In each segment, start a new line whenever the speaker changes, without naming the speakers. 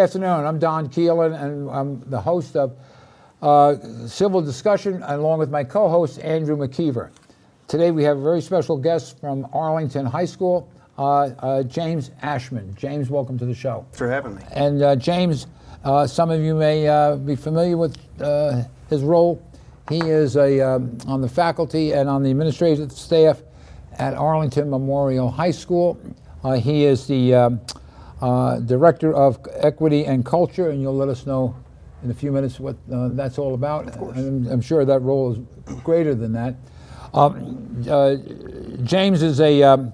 afternoon. I'm Don Keelan, and I'm the host of Civil Discussion, along with my co-host, Andrew McKeever. Today we have a very special guest from Arlington High School, James Aschmann. James, welcome to the show.
Thanks for having me.
And James, some of you may be familiar with his role. He is on the faculty and on the administrative staff at Arlington Memorial High School. He is the Director of Equity and Culture, and you'll let us know in a few minutes what that's all about.
Of course.
I'm sure that role is greater than that. James is a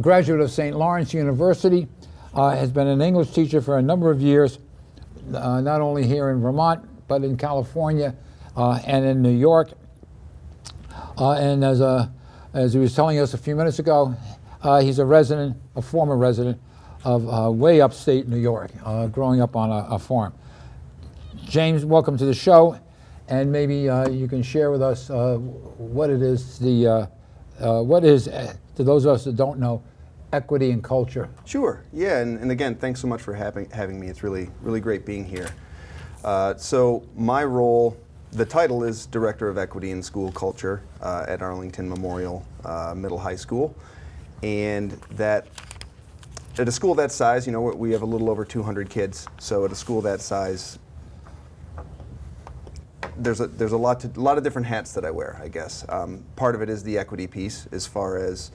graduate of St. Lawrence University, has been an English teacher for a number of years, not only here in Vermont, but in California and in New York. And as he was telling us a few minutes ago, he's a former resident of way upstate New York, growing up on a farm. James, welcome to the show, and maybe you can share with us what it is, what is, to those of us that don't know, equity and culture.
Sure. Yeah, and again, thanks so much for having me. It's really great being here. So my role, the title is Director of Equity and School Culture at Arlington Memorial Middle High School, and that at a school that size, you know, we have a little over 200 kids. So at a school that size, there's a lot of different hats that I wear, I guess. Part of it is the equity piece, as far as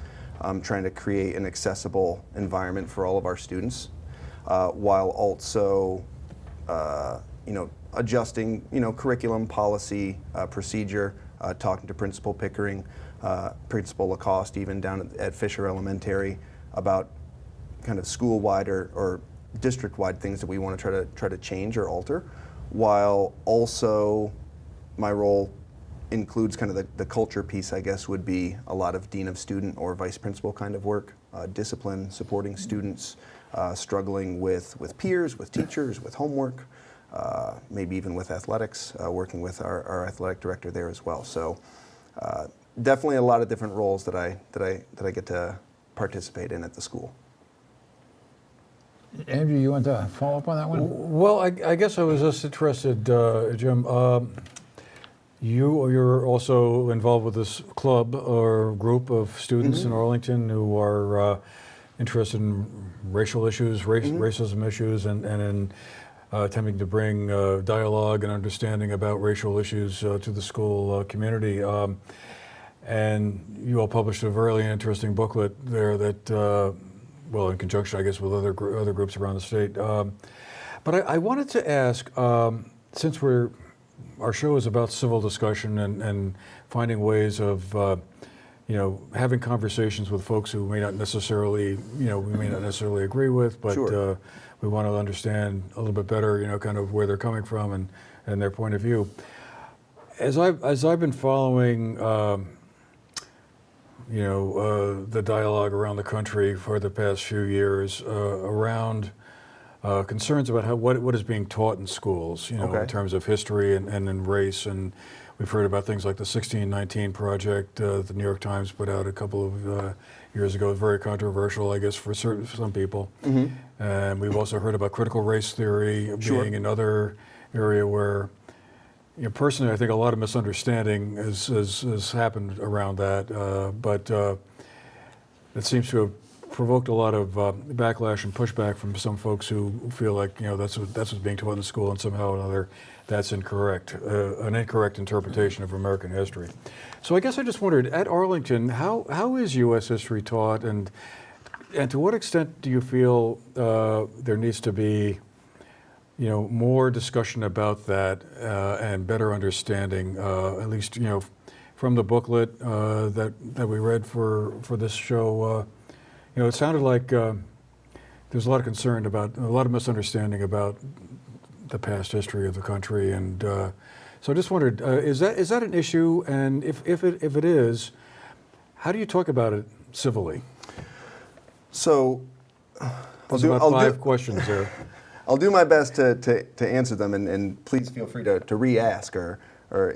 trying to create an accessible environment for all of our students, while also, adjusting, curriculum, policy, procedure, talking to Principal Pickering, Principal Lacoste, even down at Fisher Elementary, about kind of school-wide or district-wide things that we want to try to change or alter, while also my role includes kind of the culture piece, I guess, would be a lot of dean of student or vice principal kind of work, discipline, supporting students, struggling with peers, with teachers, with homework, maybe even with athletics, working with our athletic director there as well. So definitely a lot of different roles that I get to participate in at the school.
Andrew, you want to follow up on that one?
Well, I guess I was just interested, Jim. You're also involved with this club or group of students in Arlington who are interested in racial issues, racism issues, and in attempting to bring dialogue and understanding about racial issues to the school community. And you all published a very interesting booklet there that, well, in conjunction, I guess, with other groups around the state. But I wanted to ask, since our show is about civil discussion and finding ways of, having conversations with folks who may not necessarily, we may not necessarily agree with, but
Sure.
We want to understand a little bit better, kind of where they're coming from and their point of view. As I've been following, the dialogue around the country for the past few years around concerns about what is being taught in schools, in terms of history and in race. And we've heard about things like the 1619 Project the New York Times put out a couple of years ago. Very controversial, I guess, for some people. Mm-hmm. And we've also heard about critical race theory being another area where, personally, I think a lot of misunderstanding has happened around that, but it seems to have provoked a lot of backlash and pushback from some folks who feel like that's what's being taught in the school, and somehow or another that's incorrect, an incorrect interpretation of American history. So I guess I just wondered, at Arlington, how is U.S. history taught, and to what extent do you feel there needs to be more discussion about that and better understanding, at least from the booklet that we read for this show. It sounded like there's a lot of concern about, a lot of misunderstanding about the past history of the country, and so I just wondered, is that an issue? And if it is, how do you talk about it civilly?
So,
There's about five questions there.
I'll do my best to answer them, and please feel free to re-ask or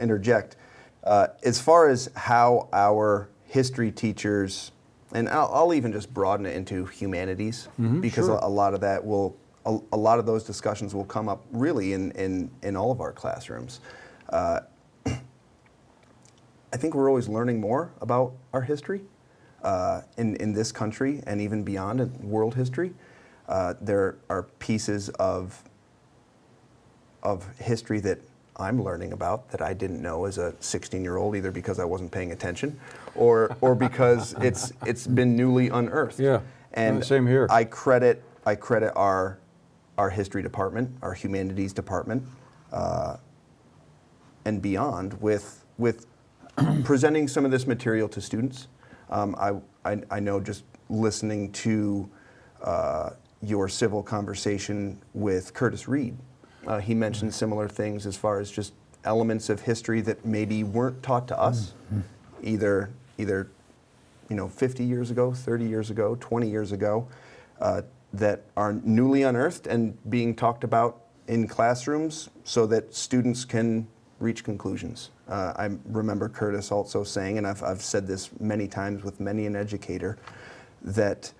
interject. As far as how our history teachers, and I'll even just broaden it into humanities, because a lot of that will a lot of those discussions will come up really in all of our classrooms. I think we're always learning more about our history in this country and even beyond in world history. There are pieces of history that I'm learning about that I didn't know as a 16-year-old, either because I wasn't paying attention or because it's been newly unearthed.
Yeah,
and
same here.
I credit our history department, our humanities department, and beyond with presenting some of this material to students. I know just listening to your civil conversation with Curtis Reed, he mentioned similar things as far as just elements of history that maybe weren't taught to us, either 50 years ago, 30 years ago, 20 years ago, that are newly unearthed and being talked about in classrooms so that students can reach conclusions. I remember Curtis also saying, and I've said this many times with many an educator, that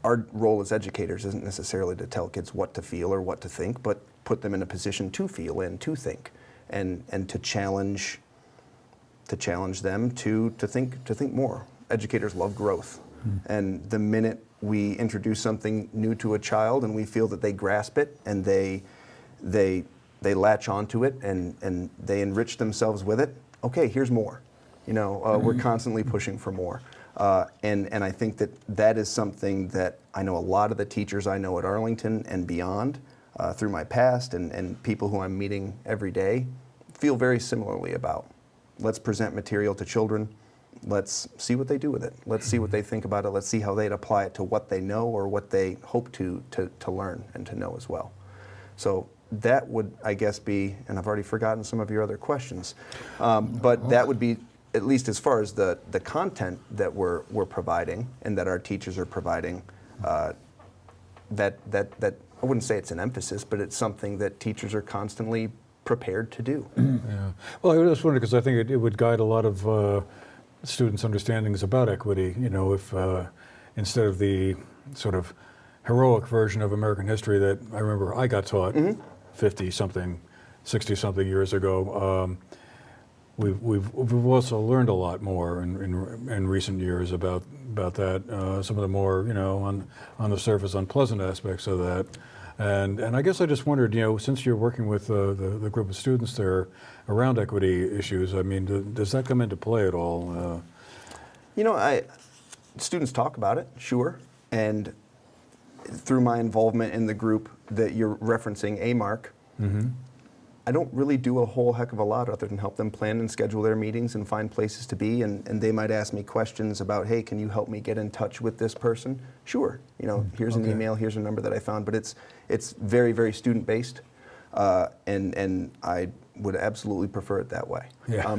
our role as educators isn't necessarily to tell kids what to feel or what to think, but put them in a position to feel and to think, and to challenge them to think more. Educators love growth, and the minute we introduce something new to a child and we feel that they grasp it and they latch onto it and they enrich themselves with it, okay, here's more. We're constantly pushing for more. And I think that is something that I know a lot of the teachers I know at Arlington and beyond, through my past and people who I'm meeting every day, feel very similarly about. Let's present material to children. Let's see what they do with it. Let's see what they think about it. Let's see how they'd apply it to what they know or what they hope to learn and to know as well. So that would, I guess, be, and I've already forgotten some of your other questions, but that would be, at least as far as the content that we're providing and that our teachers are providing, that I wouldn't say it's an emphasis, but it's something that teachers are constantly prepared to do.
Yeah. Well, I just wondered because I think it would guide a lot of students' understandings about equity. If instead of the sort of heroic version of American history that I remember I got taught 50-something, 60-something years ago, we've also learned a lot more in recent years about that. Some of the more on the surface unpleasant aspects of that. And I guess I just wondered, since you're working with the group of students there around equity issues, I mean, does that come into play at all?
Students talk about it, sure, and through my involvement in the group that you're referencing, AMARC, I don't really do a whole heck of a lot other than help them plan and schedule their meetings and find places to be, and they might ask me questions about, hey, can you help me get in touch with this person? Sure, here's an email, here's a number that I found, but it's very, very student-based, and I would absolutely prefer it that way,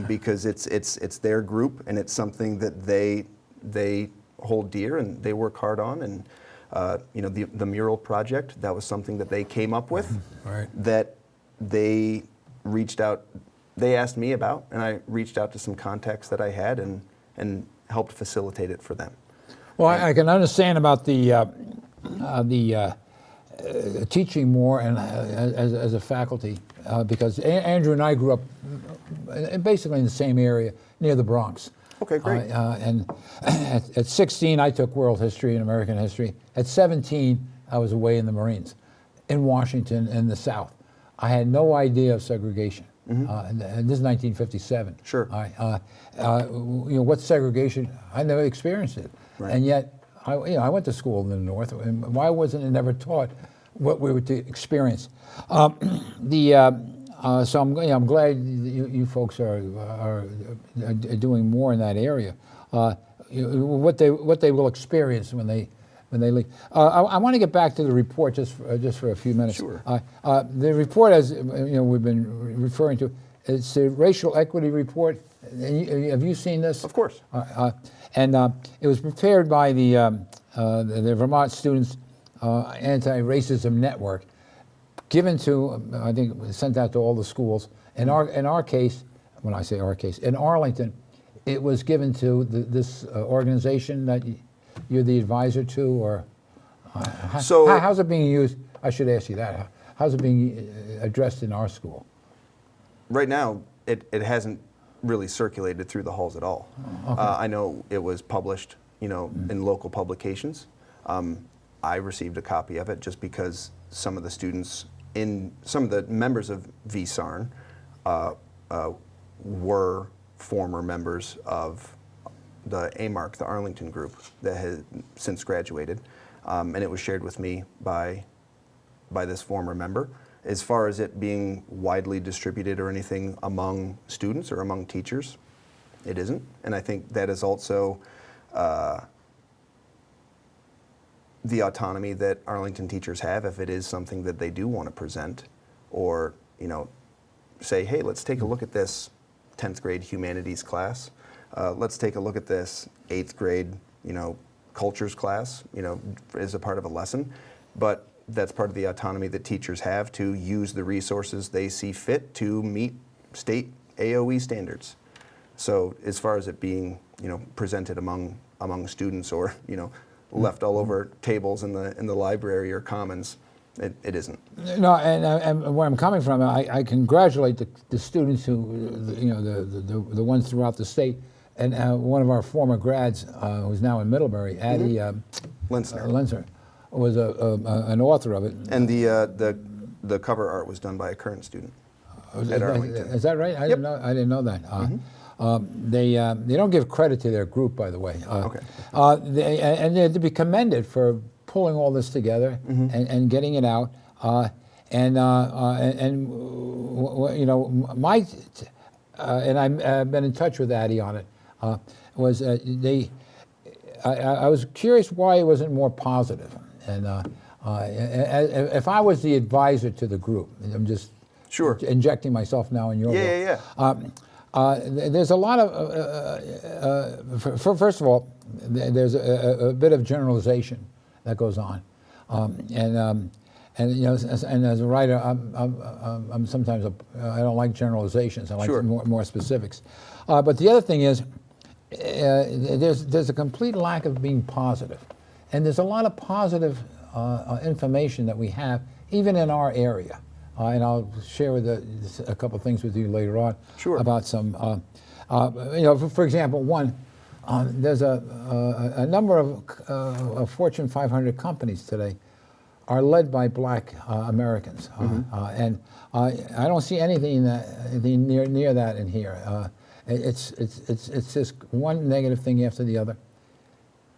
because it's their group, and it's something that they hold dear and they work hard on, and the mural project, that was something that they came up with, that they asked me about, and I reached out to some contacts that I had and helped facilitate it for them.
Well, I can understand about the teaching more and as a faculty, because Andrew and I grew up basically in the same area near the Bronx.
Okay, great.
And at 16, I took world history and American history. At 17, I was away in the Marines in Washington in the South. I had no idea of segregation. And this is 1957.
Sure.
What's segregation? I never experienced it. Right. And yet, I went to school in the North. And why wasn't it never taught what we were to experience? So I'm glad you folks are doing more in that area. What they will experience when they leave. I want to get back to the report just for a few minutes.
Sure.
The report, as we've been referring to, it's a racial equity report. Have you seen this?
Of course.
And it was prepared by the Vermont Students Anti-Racism Network, given to, I think, sent out to all the schools. In our case, when I say our case, in Arlington, it was given to this organization that you're the advisor to, or How's it being used? I should ask you that. How's it being addressed in our school?
Right now, it hasn't really circulated through the halls at all.
Okay.
I know it was published, in local publications. I received a copy of it just because some of the members of VSARN were former members of the AMARC, the Arlington group, that has since graduated, and it was shared with me by this former member. As far as it being widely distributed or anything among students or among teachers, it isn't. And I think that is also the autonomy that Arlington teachers have if it is something that they do want to present, or say, hey, let's take a look at this 10th grade humanities class. Let's take a look at this 8th grade cultures class as a part of a lesson. But that's part of the autonomy that teachers have to use the resources they see fit to meet state AOE standards. So as far as it being, presented among students or, left all over tables in the library or commons, it isn't.
No, and where I'm coming from, I congratulate the students who, the ones throughout the state, and one of our former grads, who's now in Middlebury, Addie Linsner, was an author of it.
And the cover art was done by a current student at Arlington.
Is that right? I didn't know that. They don't give credit to their group, by the way.
Okay.
And they're to be commended for pulling all this together and getting it out. And I've been in touch with Addie on it. I was curious why it wasn't more positive. And if I was the advisor to the group, I'm just injecting myself now in your role. There's a lot of, first of all, there's a bit of generalization that goes on, and as a writer, I'm sometimes I don't like generalizations. I like more specifics. But the other thing is, there's a complete lack of being positive, and there's a lot of positive information that we have, even in our area. And I'll share a couple of things with you later on about some, for example, there's a number of Fortune 500 companies today are led by black Americans, and I don't see anything near that in here. It's just one negative thing after the other.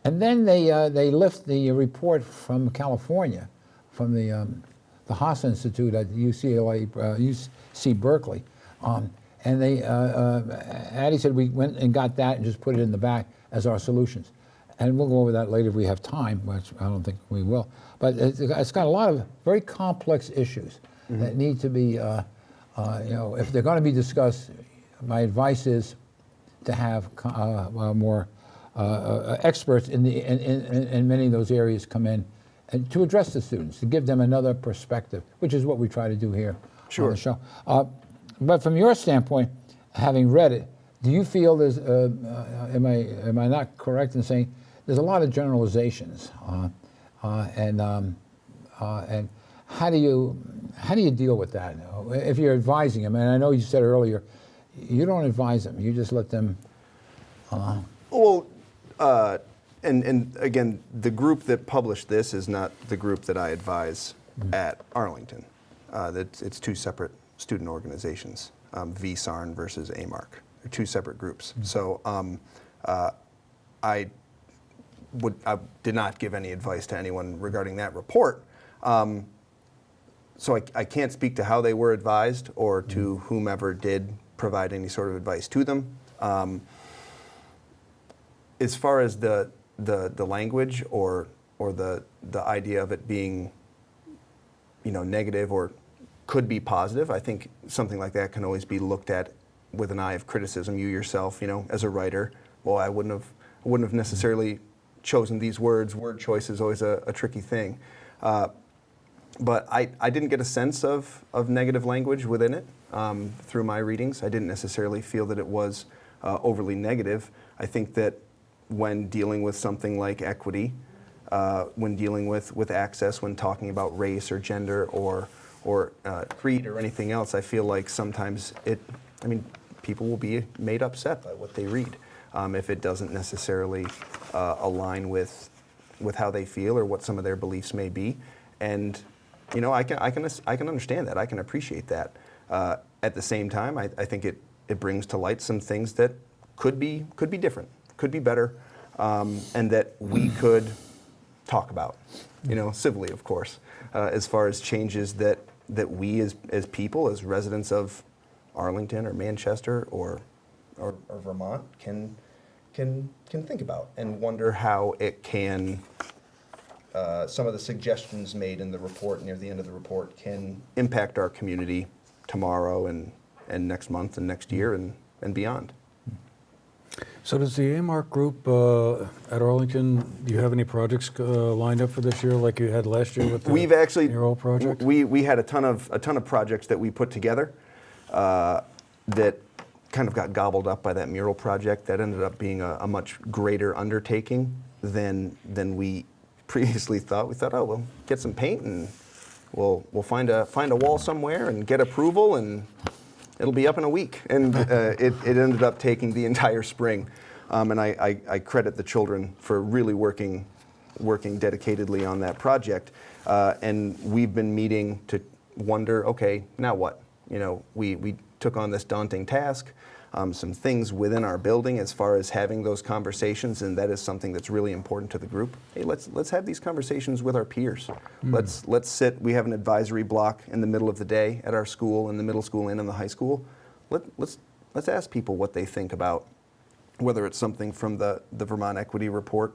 And then they lift the report from California, from the Haas Institute at UC Berkeley, and Addie said we went and got that and just put it in the back as our solutions. And we'll go over that later if we have time, which I don't think we will. But it's got a lot of very complex issues that need to be, if they're going to be discussed, my advice is to have more experts in many of those areas come in and to address the students, to give them another perspective, which is what we try to do here on the show. But from your standpoint, having read it, do you feel there's, am I not correct in saying there's a lot of generalizations, and how do you deal with that if you're advising them? And I know you said earlier, you don't advise them; you just let them.
And again, the group that published this is not the group that I advise at Arlington. It's two separate student organizations, VSARN versus AMARC. They're two separate groups. So I did not give any advice to anyone regarding that report. So I can't speak to how they were advised or to whomever did provide any sort of advice to them. As far as the language or the idea of it being, negative or could be positive, I think something like that can always be looked at with an eye of criticism. You yourself, as a writer, well, I wouldn't have necessarily chosen these words. Word choice is always a tricky thing. But I didn't get a sense of negative language within it through my readings. I didn't necessarily feel that it was overly negative. I think that when dealing with something like equity, when dealing with access, when talking about race or gender or creed or anything else. I feel like sometimes people will be made upset by what they read if it doesn't necessarily align with how they feel or what some of their beliefs may be. And I can understand that. I can appreciate that. At the same time, I think it brings to light some things that could be different, could be better, and that we could talk about, civilly, of course, as far as changes that we as people, as residents of Arlington or Manchester or Vermont can think about and wonder how it can, some of the suggestions made in the report near the end of the report can impact our community tomorrow and next month and next year and beyond.
So does the AMARC group at Arlington, do you have any projects lined up for this year like you had last year with the mural project?
We had a ton of projects that we put together that kind of got gobbled up by that mural project. That ended up being a much greater undertaking than we previously thought. We thought, oh, we'll get some paint and we'll find a wall somewhere and get approval and it'll be up in a week. And it ended up taking the entire spring. And I credit the children for really working dedicatedly on that project. And we've been meeting to wonder, okay, now what? We took on this daunting task, some things within our building as far as having those conversations, and that is something that's really important to the group. Hey, let's have these conversations with our peers. Let's sit. We have an advisory block in the middle of the day at our school, in the middle school and in the high school. Let's ask people what they think about whether it's something from the Vermont Equity Report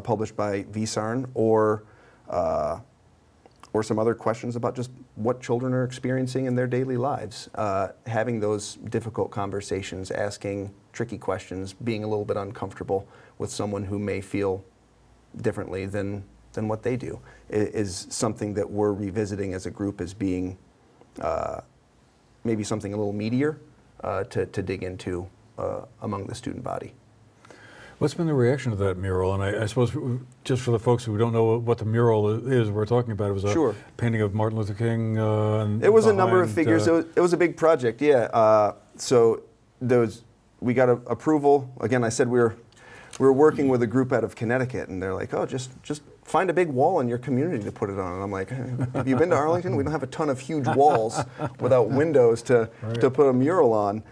published by VSARN or some other questions about just what children are experiencing in their daily lives. Having those difficult conversations, asking tricky questions, being a little bit uncomfortable with someone who may feel differently than what they do is something that we're revisiting as a group as being maybe something a little meatier to dig into among the student body.
What's been the reaction to that mural? And I suppose just for the folks who don't know what the mural is we're talking about, it was a painting of Martin Luther King.
It was a number of figures. It was a big project, yeah. So we got approval. Again, I said we were working with a group out of Connecticut, and they're like, oh, just find a big wall in your community to put it on. And I'm like, have you been to Arlington? We don't have a ton of huge walls without windows to put a mural on.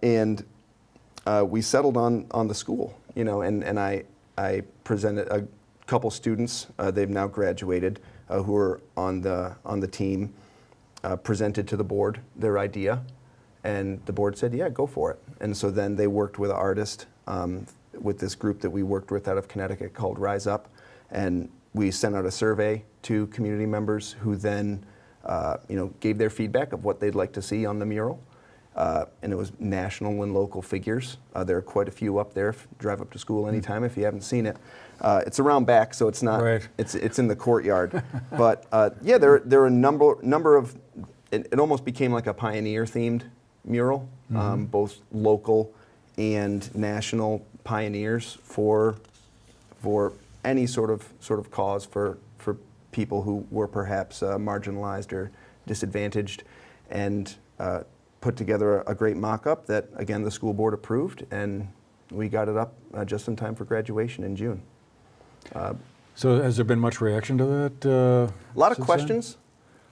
And we settled on the school, and I presented a couple students. They've now graduated, who are on the team. Presented to the board their idea, and the board said, "Yeah, go for it." And so then they worked with an artist, with this group that we worked with out of Connecticut called Rise Up, and we sent out a survey to community members who then, gave their feedback of what they'd like to see on the mural. And it was national and local figures. There are quite a few up there. Drive up to school anytime if you haven't seen it. It's around back, so it's not. Right. It's in the courtyard. But yeah, there are a number of. It almost became like a pioneer-themed mural, both local and national pioneers for any sort of cause for people who were perhaps marginalized or disadvantaged, and put together a great mock-up that, again, the school board approved, and we got it up just in time for graduation in June.
So has there been much reaction to that?
A lot of questions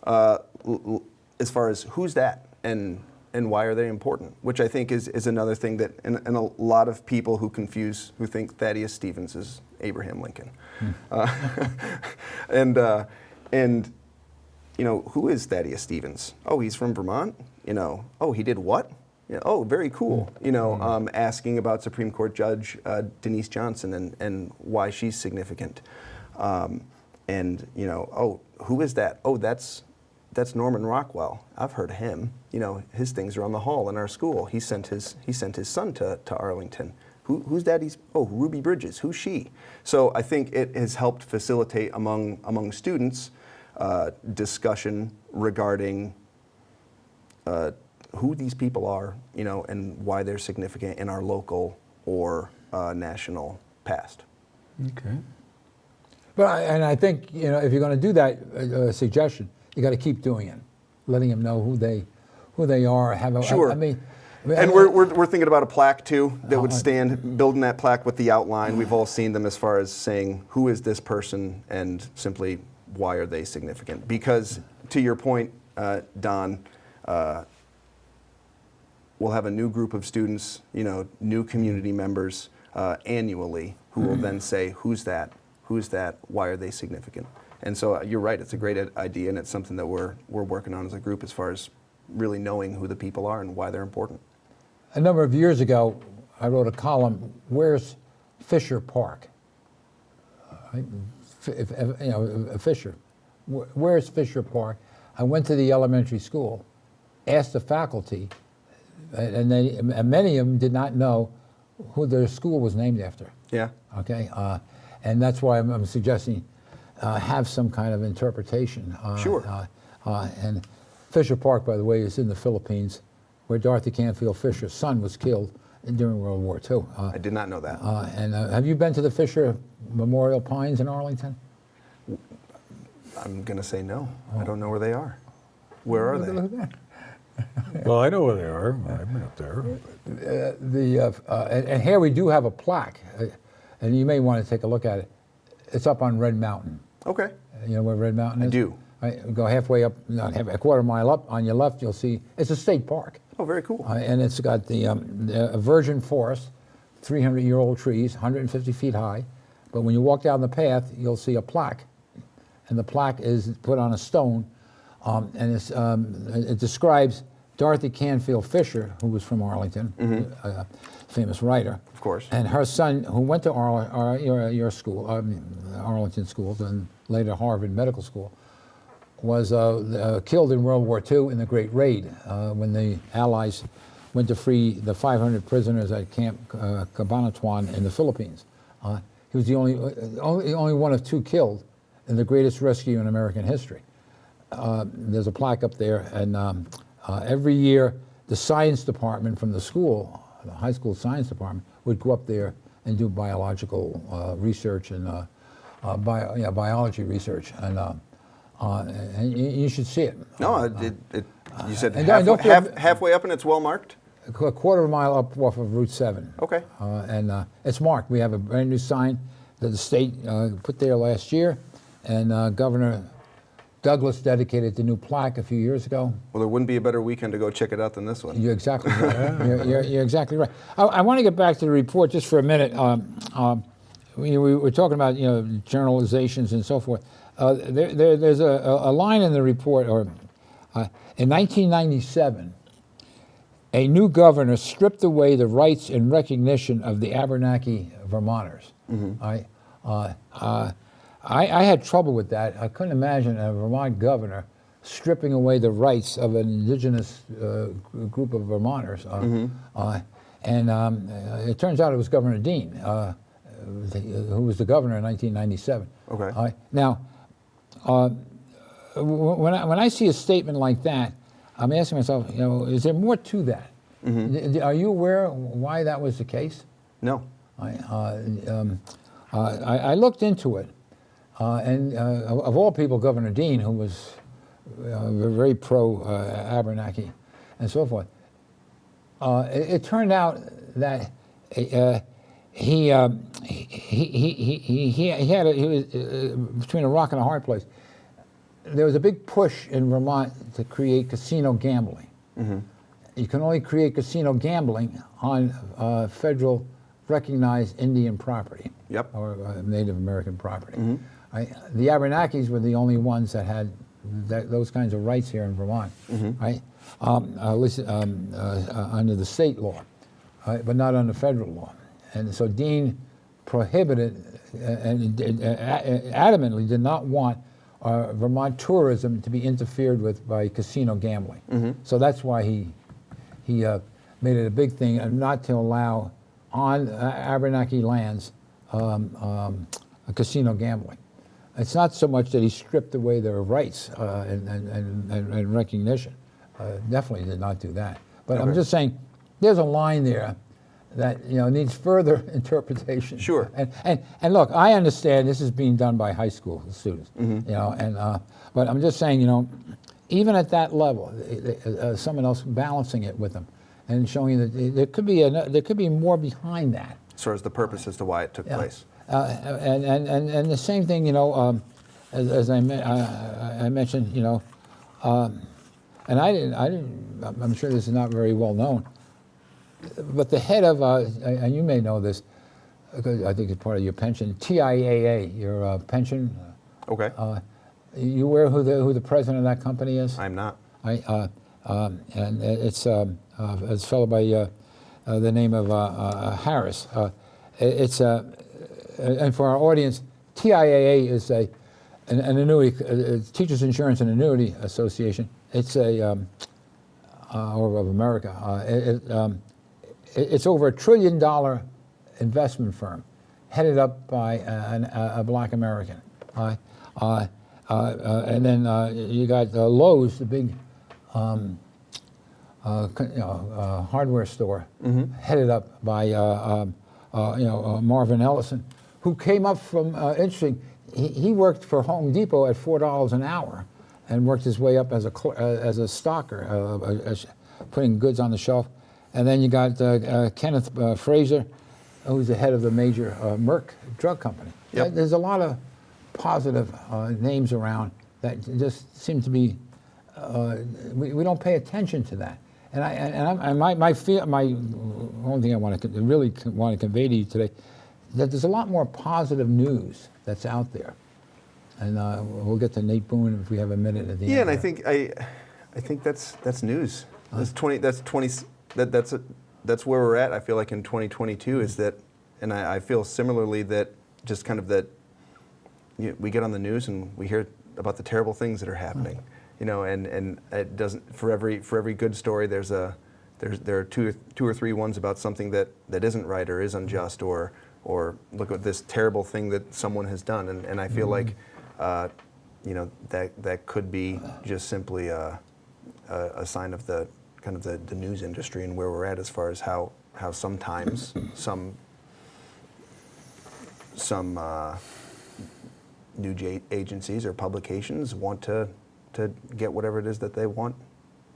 as far as who's that and why are they important, which I think is another thing that, and a lot of people who think Thaddeus Stevens is Abraham Lincoln. And who is Thaddeus Stevens? Oh, he's from Vermont? Oh, he did what? Oh, very cool. Asking about Supreme Court Judge Denise Johnson and why she's significant. Oh, who is that? Oh, that's Norman Rockwell. I've heard of him. His things are on the hall in our school. He sent his son to Arlington. Who's that? Ruby Bridges. Who's she? So I think it has helped facilitate among students discussion regarding who these people are, and why they're significant in our local or national past.
Okay.
And I think, you know, if you're going to do that suggestion, you got to keep doing it, letting them know who they are.
Sure.
I mean,
and we're thinking about a plaque too that would stand, building that plaque with the outline. We've all seen them as far as saying who is this person and simply why are they significant. Because to your point, Don, we'll have a new group of students, you know, new community members annually who will then say, who's that? Who's that? Why are they significant? And so you're right, it's a great idea, and it's something that we're working on as a group as far as really knowing who the people are and why they're important.
A number of years ago, I wrote a column, Where's Fisher Park? Fisher. Where's Fisher Park? I went to the elementary school, asked the faculty, and many of them did not know who their school was named after.
Yeah.
Okay, and that's why I'm suggesting have some kind of interpretation.
Sure.
And Fisher Park, by the way, is in the Philippines, where Dorothy Canfield Fisher's son was killed during World War II.
I did not know that.
And have you been to the Fisher Memorial Pines in Arlington?
I'm going to say no. I don't know where they are. Where are they?
Well, I know where they are. I've been up there.
And here we do have a plaque, and you may want to take a look at it. It's up on Red Mountain.
Okay.
You know where Red Mountain is?
I do.
Right, go halfway up, not half, a quarter mile up. On your left, you'll see it's a state park.
Oh, very cool.
And it's got the virgin forest, 300-year-old trees, 150 feet high. But when you walk down the path, you'll see a plaque, and the plaque is put on a stone, and it describes Dorothy Canfield Fisher, who was from Arlington, a famous writer.
Of course.
And her son, who went to your school, Arlington schools, and later Harvard Medical School, was killed in World War II in the Great Raid when the Allies went to free the 500 prisoners at Camp Cabanatuan in the Philippines. He was the only one of two killed in the greatest rescue in American history. There's a plaque up there, and every year the science department from the school, the high school science department, would go up there and do biological research and biology research, and you should see it.
No, you said
don't
halfway up and it's well marked?
A quarter mile up off of Route 7.
Okay.
And it's marked. We have a brand new sign that the state put there last year, and Governor Douglas dedicated the new plaque a few years ago.
Well, there wouldn't be a better weekend to go check it out than this one.
You're exactly right. You're exactly right. I want to get back to the report just for a minute. We were talking about generalizations and so forth. There's a line in the report, in 1997, a new governor stripped away the rights and recognition of the Abenaki Vermonters. I had trouble with that. I couldn't imagine a Vermont governor stripping away the rights of an indigenous group of Vermonters. And it turns out it was Governor Dean, who was the governor in 1997.
Okay.
Now, when I see a statement like that, I'm asking myself, is there more to that? Are you aware why that was the case?
No.
I looked into it, and of all people, Governor Dean, who was very pro-Abenaki and so forth, it turned out that he was between a rock and a hard place. There was a big push in Vermont to create casino gambling. You can only create casino gambling on federal recognized Indian property.
Yep.
Or Native American property. Right? The Abenakis were the only ones that had those kinds of rights here in Vermont, right? At least under the state law, right? But not under federal law. And so Dean prohibited and adamantly did not want Vermont tourism to be interfered with by casino gambling. So that's why he made it a big thing not to allow on Abenaki lands casino gambling. It's not so much that he stripped away their rights and recognition. Definitely did not do that. But I'm just saying, there's a line there that needs further interpretation.
Sure.
And look, I understand this is being done by high school students. But I'm just saying, even at that level, someone else balancing it with them and showing that there could be more behind that.
As far as the purpose as to why it took place.
And the same thing, as I mentioned, and I'm sure this is not very well known, but the head of, and you may know this, because I think it's part of your pension, TIAA, your pension.
Okay.
You aware who the president of that company is?
I'm not.
And it's a fellow by the name of Harris. And for our audience, TIAA is an annuity, Teachers Insurance and Annuity Association. It's of America. It's over $1 trillion investment firm, headed up by a black American. And then you got Lowe's, the big hardware store, headed up by Marvin Ellison, who came up from interesting. He worked for Home Depot at $4 an hour, and worked his way up as a stocker, putting goods on the shelf. And then you got Kenneth Fraser, who's the head of the major Merck drug company.
Yep.
There's a lot of positive names around that just seem to be. We don't pay attention to that. And my only thing I really want to convey to you today, that there's a lot more positive news that's out there. And we'll get to Nate Boone if we have a minute at the end.
Yeah, and I think that's news. That's where we're at. I feel like in 2022 is that, and I feel similarly that just kind of that we get on the news and we hear about the terrible things that are happening, and it doesn't, for every good story there are two or three ones about something that isn't right or is unjust or look at this terrible thing that someone has done, and I feel like that could be just simply a sign of the kind of the news industry and where we're at as far as how sometimes some news agencies or publications want to get whatever it is that they want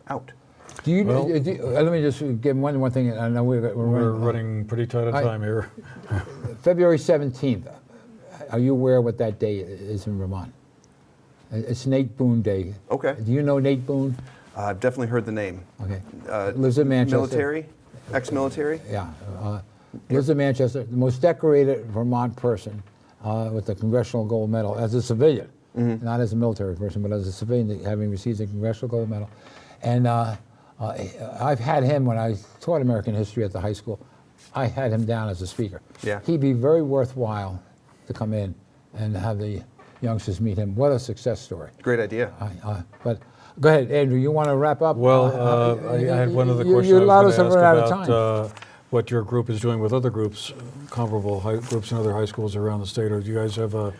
out.
Let me just give one thing. I know we're
running pretty tight on time here.
February 17th. Are you aware what that day is in Vermont? It's Nate Boone Day.
Okay.
Do you know Nate Boone?
I've definitely heard the name.
Okay. Lives in Manchester.
Military? Ex-military?
Yeah. Lives in Manchester. The most decorated Vermont person with the Congressional Gold Medal as a civilian, not as a military person, but as a civilian, having received the Congressional Gold Medal. And I've had him when I taught American history at the high school. I had him down as a speaker.
Yeah.
He'd be very worthwhile to come in and have the youngsters meet him. What a success story.
Great idea.
But go ahead, Andrew. You want to wrap up?
Well, I had one other question
You allowed
I
us
was
to
going
run
to
out
ask
of
about what your group is doing with other groups, comparable groups in other high schools around the state. Or do you guys have a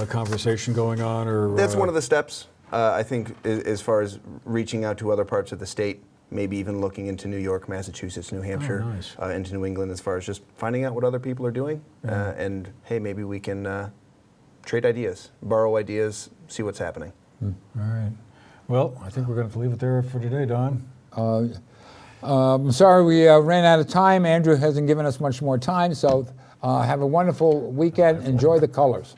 conversation going on? Or
that's one of the steps, I think, as far as reaching out to other parts of the state, maybe even looking into New York, Massachusetts, New Hampshire, into New England, as far as just finding out what other people are doing. And, hey, maybe we can trade ideas, borrow ideas, see what's happening.
All right. Well, I think we're going to have to leave it there for today, Don.
I'm sorry we ran out of time. Andrew hasn't given us much more time, so have a wonderful weekend. Enjoy the colors.